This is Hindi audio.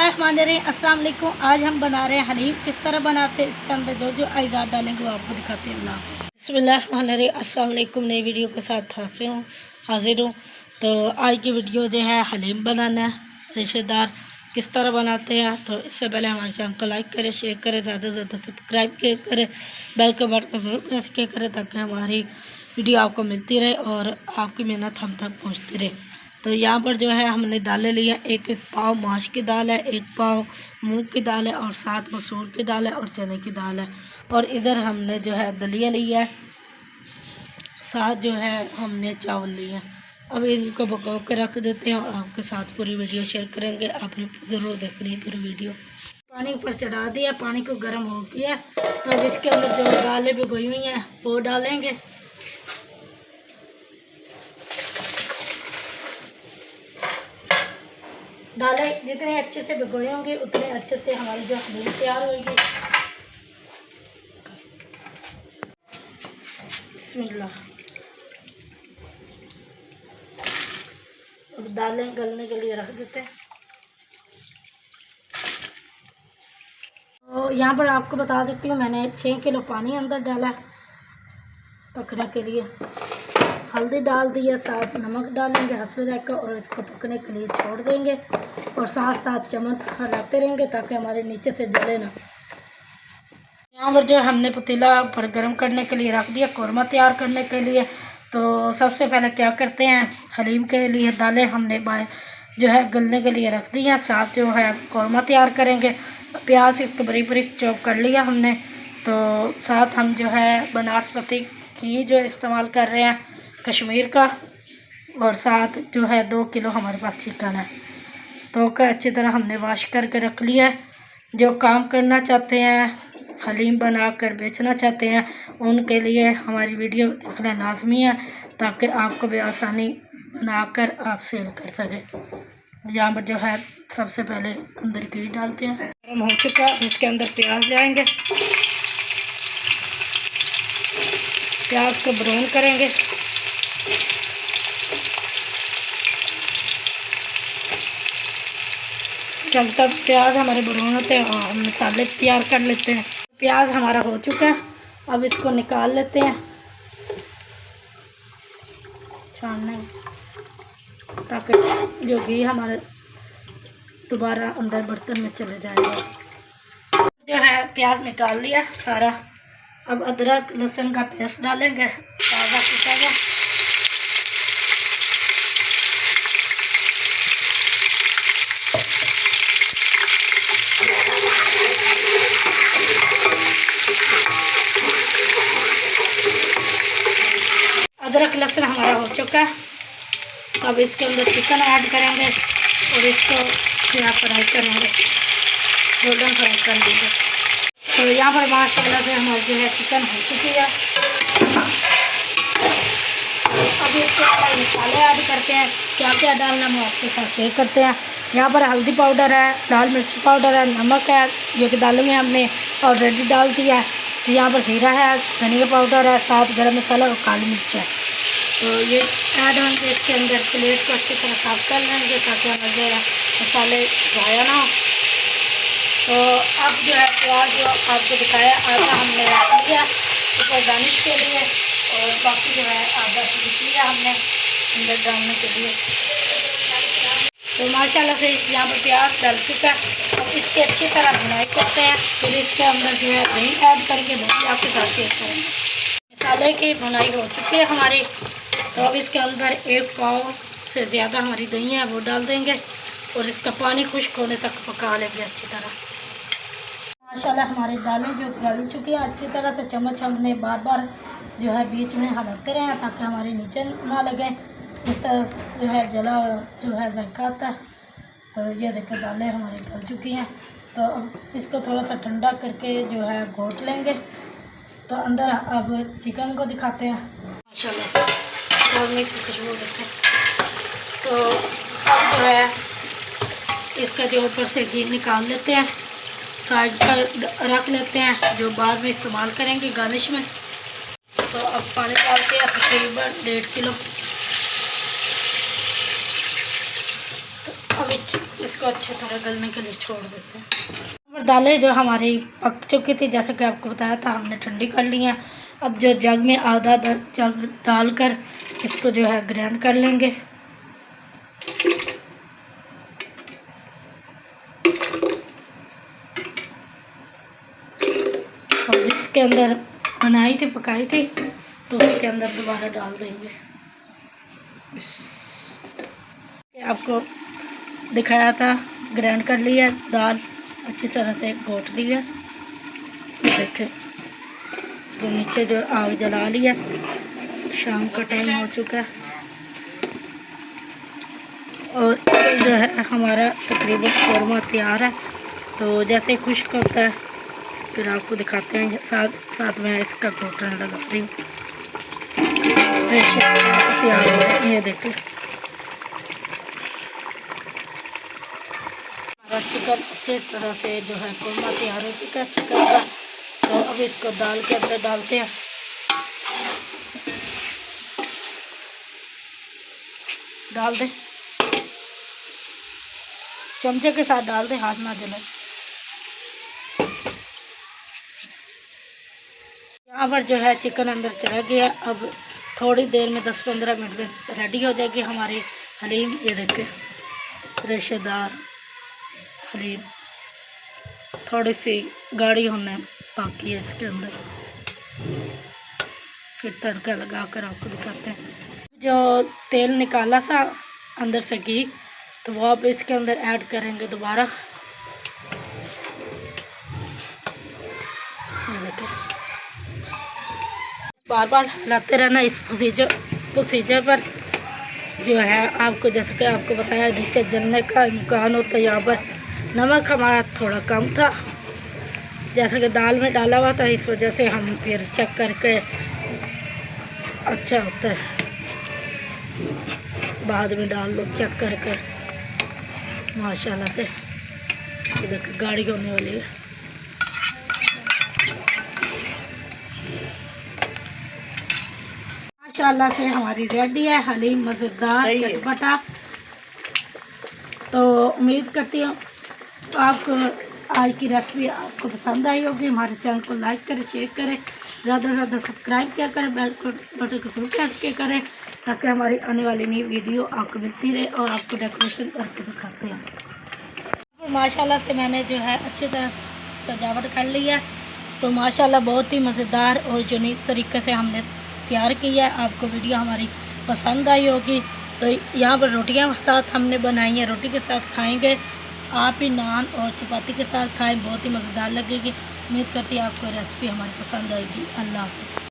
बिस्मिल्लाहिर्रहमानिर्रहीम। अस्सलाम वालेकुम। आज हम बना रहे हैं हलीम। किस तरह बनाते हैं, इसके अंदर जो जो अज़ात डालेंगे वो आपको दिखाते हैं। बिस्मिल्लाहिर्रहमानिर्रहीम। अस्सलाम वालेकुम। नई वीडियो के साथ हाजिर हूँ। तो आज की वीडियो जो है हलीम बनाना है, रिश्तेदार किस तरह बनाते हैं। तो इससे पहले हमारे चैनल को लाइक करें, शेयर करें, ज़्यादा से ज़्यादा सब्सक्राइब करें, बेल के बटन को ज़रूर प्रेस करें ताकि हमारी वीडियो आपको मिलती रहे और आपकी मेहनत हम तक पहुँचती रहे। तो यहाँ पर जो है हमने दालें ली हैं। एक पाव माश की दाल है, एक पाव मूंग की दाल है और 7 मसूर की दाल है और चने की दाल है। और इधर हमने जो है दलिया लिया है, साथ जो है हमने चावल लिए हैं। अब इनको पका के रख देते हैं और आपके साथ पूरी वीडियो शेयर करेंगे। आपने ज़रूर देखनी है पूरी वीडियो। पानी ऊपर चढ़ा दिया, पानी को गर्म हो गया। तो अब इसके अंदर जो दालें भिगोई हुई हैं वो डालेंगे। दालें जितने अच्छे से भिगोए होंगे उतने अच्छे से हमारी जो हलीम तैयार होगी। बिस्मिल्लाह। अब दालें गलने के लिए रख देते हैं। तो यहाँ पर आपको बता देती हूँ, मैंने 6 किलो पानी अंदर डाला है पकने के लिए। हल्दी डाल दिया, साथ नमक डालेंगे हस्बे जायका और इसको पकने के लिए छोड़ देंगे और साथ साथ चम्मच हलाते रहेंगे ताकि हमारे नीचे से जले ना। यहाँ पर जो हमने पतीला पर गर्म करने के लिए रख दिया कौरमा तैयार करने के लिए। तो सबसे पहले क्या करते हैं, हलीम के लिए दालें हमने जो है गलने के लिए रख दी हैं। साथ जो है कौरमा तैयार करेंगे। प्याज इसको बारीक बारीक चॉप कर लिया हमने। तो साथ हम जो है बनास्पति घी जो इस्तेमाल कर रहे हैं कश्मीर का, और साथ जो है 2 किलो हमारे पास चिकन है। तो अच्छी तरह हमने वॉश करके रख लिया है। जो काम करना चाहते हैं, हलीम बनाकर बेचना चाहते हैं, उनके लिए हमारी वीडियो देखना लाजमी है ताकि आपको भी आसानी बनाकर आप सेल कर सकें। यहाँ पर जो है सबसे पहले अंदर घी डालते हैं। गर्म हो चुका, इसके अंदर प्याज जाएंगे। प्याज को ब्राउन करेंगे। जब तक प्याज हमारे ब्राउन होते हैं और हम मसाले तैयार कर लेते हैं। प्याज हमारा हो चुका है, अब इसको निकाल लेते हैं छानने, ताकि जो घी हमारे दोबारा अंदर बर्तन में चले जाएगा। जो है प्याज निकाल लिया सारा। अब अदरक लहसुन का पेस्ट डालेंगे, ताज़ा कुटा हुआ। अदरक लहसुन हमारा हो चुका है। अब इसके अंदर चिकन ऐड करेंगे और इसको यहाँ फ्राई करेंगे, गोल्डन फ्राई कर लेंगे। तो यहाँ पर माशाल्लाह से हमारी जो है चिकन हो चुकी है। अब इसके अंदर मसाले ऐड करते हैं। क्या क्या डालना हम आपके साथ शेयर करते हैं। यहाँ पर हल्दी पाउडर है, लाल मिर्च पाउडर है, नमक है जो कि दालों में हमने ऑलरेडी डाल दिया है। तो यहाँ पर जीरा है, धनिया पाउडर है, साथ गरम मसाला और काली मिर्च है। तो ये ऐड होंगे इसके अंदर। प्लेट को अच्छी तरह साफ कर लेंगे ताकि हमारे मसाले ज़ाया ना हो। तो अब जो है प्याज जो आपको दिखाया आधा हमने रख लिया ऊपर गार्निश के लिए, और बाकी जो है आधा पीस लिया हमने अंदर डालने के लिए। तो माशाल्लाह से यहाँ पर प्याज डल चुका है। अब इसकी अच्छी तरह भुनाई करते हैं, फिर इसके अंदर जो है दही ऐड करके वो भी आपके साथ शेयर करेंगे। मसाले की भुनाई हो चुकी है हमारी। तो अब इसके अंदर 1 पाव से ज़्यादा हमारी दही है वो डाल देंगे और इसका पानी खुश्क होने तक पका लेंगे अच्छी तरह। माशाल्लाह हमारी दालें जो गल चुकी हैं अच्छी तरह से। चम्मच हमने बार बार जो है बीच में हिलाते रहे ताकि हमारे नीचे ना लगे। इस तरह जो है जला जो है जायका आता है। तो ये देखो दालें हमारी गल चुकी हैं। तो अब इसको थोड़ा सा ठंडा करके जो है घोट लेंगे। तो अंदर अब चिकन को दिखाते हैं माशाल्लाह से तोड़ने की खुशबू देखें। तो अब जो है इसका जो ऊपर से घी निकाल लेते हैं, साइड पर रख लेते हैं, जो बाद में इस्तेमाल करेंगे गार्निश में। तो अब पानी डालते हैं तकरीबन 1.5 किलो। तो अब इसको इसको अच्छी तरह गलने के लिए छोड़ देते हैं। और दालें जो हमारी पक चुकी थी, जैसे कि आपको बताया था, हमने ठंडी कर ली हैं। अब जो जग में आधा जग डालकर इसको जो है ग्राइंड कर लेंगे। और जिसके अंदर बनाई थी, पकाई थी, तो उसके अंदर दोबारा डाल देंगे। आपको दिखाया था, ग्राइंड कर लिया, दाल अच्छी तरह से घोट लिया। देखें तो नीचे जो आग जला लिया। शाम का टाइम हो चुका है और जो है हमारा तकरीबन कौरमा तैयार है। तो जैसे खुश्क होता है फिर आपको दिखाते हैं। साथ में इसका घोटना लगा रही हूँ। तैयार हो रहा है, ये देखें हमारा चिकन अच्छी तरह से जो है कौरमा तैयार हो चुका है चिकन का। तो अब इसको दाल के अंदर डालते हैं। डाल दें, चमचे के साथ डाल दें, हाथ ना जले। यहाँ पर जो है चिकन अंदर चला गया। अब थोड़ी देर में 10-15 मिनट में रेडी हो जाएगी हमारी हलीम। ये देखें रेशेदार हलीम, थोड़ी सी गाढ़ी होने बाकी है इसके अंदर। फिर तड़का लगा कर आपको दिखाते हैं। जो तेल निकाला सा अंदर से घी, तो वो आप इसके अंदर ऐड करेंगे दोबारा। बार बार हिलाते रहना। इस प्रोसीजर पर जो है आपको, जैसे कि आपको बताया, नीचे जलने का इम्कान होता है। यहाँ पर नमक हमारा थोड़ा कम था, जैसे कि दाल में डाला हुआ था, इस वजह से हम फिर चेक करके, अच्छा होता है बाद में डाल लो चेक कर कर। माशाल्लाह से इधर गाढ़ी होने वाली है। माशाल्लाह से हमारी रेडी है हलीम, मज़ेदार चटपटा। तो उम्मीद करती हूँ आपको आज की रेसिपी आपको पसंद आई होगी। हमारे चैनल को लाइक करें, शेयर करें, ज़्यादा से ज़्यादा सब्सक्राइब क्या करें, बेल बटन को जरूर प्रेस किया करें, ताकि हमारी आने वाली नई वीडियो आपको मिलती रहे और आपको डेकोरेशन करके दिखाते हैं। माशाल्लाह से मैंने जो है अच्छी तरह से सजावट कर ली है। तो माशाल्लाह बहुत ही मज़ेदार और यूनिक तरीके से हमने तैयार किया है। आपको वीडियो हमारी पसंद आई होगी। तो यहाँ पर रोटियाँ साथ हमने बनाई हैं, रोटी के साथ खाएंगे। आप ही नान और चपाती के साथ खाएं, बहुत ही मज़ेदार लगेगी। उम्मीद करती है आपको रेसिपी हमारी पसंद आएगी। अल्लाह हाफ़िज़।